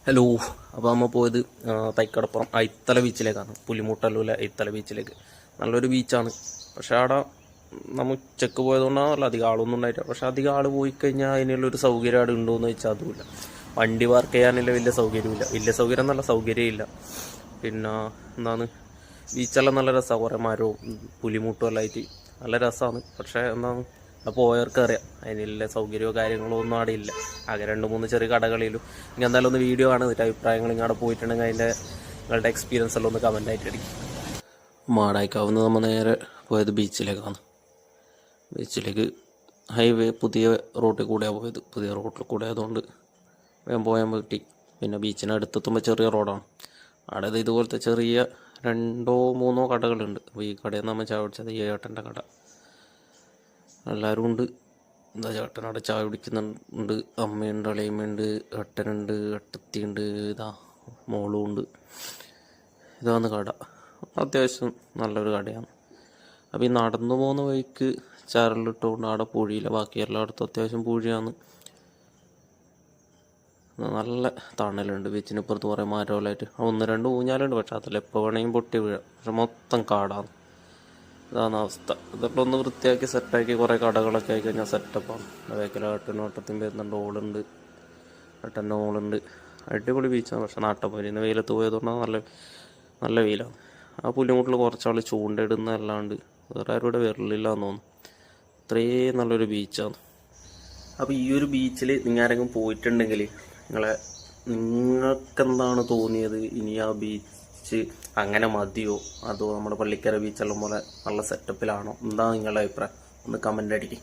Hello. അപ്പോൾ നമ്മൾ പോയത് തൈക്കടപ്പുറം ഐത്തല ബീച്ചിലേക്കാണ്. പുലിമുട്ടല്ലൂലെ ഐത്തല ബീച്ചിലേക്ക്. നല്ലൊരു ബീച്ചാണ്. പക്ഷേ അവിടെ നമ്മൾ ഉച്ചക്ക് പോയതുകൊണ്ടാണ് നല്ല അധികം ആളൊന്നും ഉണ്ടായിട്ടില്ല. പക്ഷേ അധികം ആൾ പോയി കഴിഞ്ഞാൽ അതിനുള്ളൊരു സൗകര്യം അവിടെ ഉണ്ടോ എന്ന് വെച്ചാൽ അതുമില്ല. വണ്ടി പാർക്ക് ചെയ്യാനുള്ള വലിയ സൗകര്യമില്ല. വലിയ സൗകര്യം നല്ല സൗകര്യമില്ല. പിന്നെ എന്താണ്, ബീച്ചെല്ലാം നല്ല രസമാണ്. കുറേ മരവും പുലിമുട്ടും എല്ലാം ആയിട്ട് നല്ല രസമാണ്. പക്ഷേ എന്താണ്, പോയവർക്ക് അറിയാം അതിനുള്ള സൗകര്യമോ കാര്യങ്ങളോ ഒന്നും അവിടെ ഇല്ല. ആകെ 2-3 ചെറിയ കടകളിലും. ഇനി എന്തായാലും ഒന്ന് വീഡിയോ ആണ്, എന്നിട്ട് അഭിപ്രായങ്ങൾ ഇങ്ങോട്ട് പോയിട്ടുണ്ടെങ്കിൽ അതിൻ്റെ നിങ്ങളുടെ എക്സ്പീരിയൻസ് എല്ലാം ഒന്ന് കമൻ്റ് ആയിട്ട് അടിക്കും. മാടായിക്കാവുന്ന നമ്മൾ നേരെ പോയത് ബീച്ചിലേക്കാണ്. ബീച്ചിലേക്ക് ഹൈവേ പുതിയ റോട്ടിൽ കൂടെയാണ് പോയത്. പുതിയ റോട്ടിൽ കൂടെ ആയതുകൊണ്ട് വേഗം പോയാൽ പറ്റി. പിന്നെ ബീച്ചിനടുത്തെത്തുമ്പോൾ ചെറിയ റോഡാണ്. അവിടെ ഇതുപോലത്തെ ചെറിയ 2-3 കടകളുണ്ട്. അപ്പോൾ ഈ കടയിൽ നിന്ന് നമ്മൾ ചായ കുടിച്ചത് ഈ ഏട്ടൻ്റെ കട. എല്ലാവരും ഉണ്ട്. എന്താ, ചേട്ടനവിടെ ചായ കുടിക്കുന്നുണ്ട്. അമ്മയുണ്ട്, അളിയമ്മയുണ്ട്, ഏട്ടനുണ്ട്, ഏട്ടത്തിയുണ്ട്, ഇതാ മോളും ഉണ്ട്. ഇതാണ് കട. അത്യാവശ്യം നല്ലൊരു കടയാണ്. അപ്പോൾ ഈ നടന്നു പോകുന്ന വഴിക്ക് ചരലിട്ടുകൊണ്ട് അവിടെ പൂഴിയില്ല. ബാക്കി എല്ലായിടത്തും അത്യാവശ്യം പൂഴിയാണ്. നല്ല തണലുണ്ട്. ബീച്ചിനിപ്പുറത്ത് കുറേ മരമല്ലായിട്ട് 1-2 ഊഞ്ഞാലുണ്ട്. പക്ഷെ അതിൽ എപ്പോൾ വേണമെങ്കിലും പൊട്ടി വീഴാം. പക്ഷെ മൊത്തം കാടാണ്. ഇതാണ് അവസ്ഥ. ഇതൊക്കെ ഒന്ന് വൃത്തിയാക്കി സെറ്റാക്കി കുറേ കടകളൊക്കെ ആയി കഴിഞ്ഞാൽ സെറ്റപ്പാണ്. വേക്കല ഏട്ടനും വരുന്നുണ്ട്. ഓളുണ്ട്, ഏട്ടൻ്റെ മോളുണ്ട്. അടിപൊളി ബീച്ചാണ്. പക്ഷെ നാട്ടപ്പോയി ഇന്ന് വെയിലത്ത് പോയതുകൊണ്ടാണ് നല്ല വെയിലാണ്. ആ പുല്ലുമുട്ടിൽ കുറച്ചാൾ ചൂണ്ടയിടുന്നതല്ലാണ്ട് വേറെ ആരും ഇവിടെ വരലില്ല എന്ന് തോന്നുന്നു. ഇത്രയും നല്ലൊരു ബീച്ചാണ്. അപ്പോൾ ഈ ഒരു ബീച്ചിൽ നിങ്ങൾ ആരെങ്കിലും പോയിട്ടുണ്ടെങ്കിൽ നിങ്ങൾക്കെന്താണ് തോന്നിയത്? ഇനി ആ ബീച്ച് അങ്ങനെ മതിയോ, അതോ നമ്മുടെ പള്ളിക്കര ബീച്ചെല്ലാം പോലെ നല്ല സെറ്റപ്പിലാണോ? എന്താണ് നിങ്ങളുടെ അഭിപ്രായം? ഒന്ന് കമൻ്റ് അടിക്കും.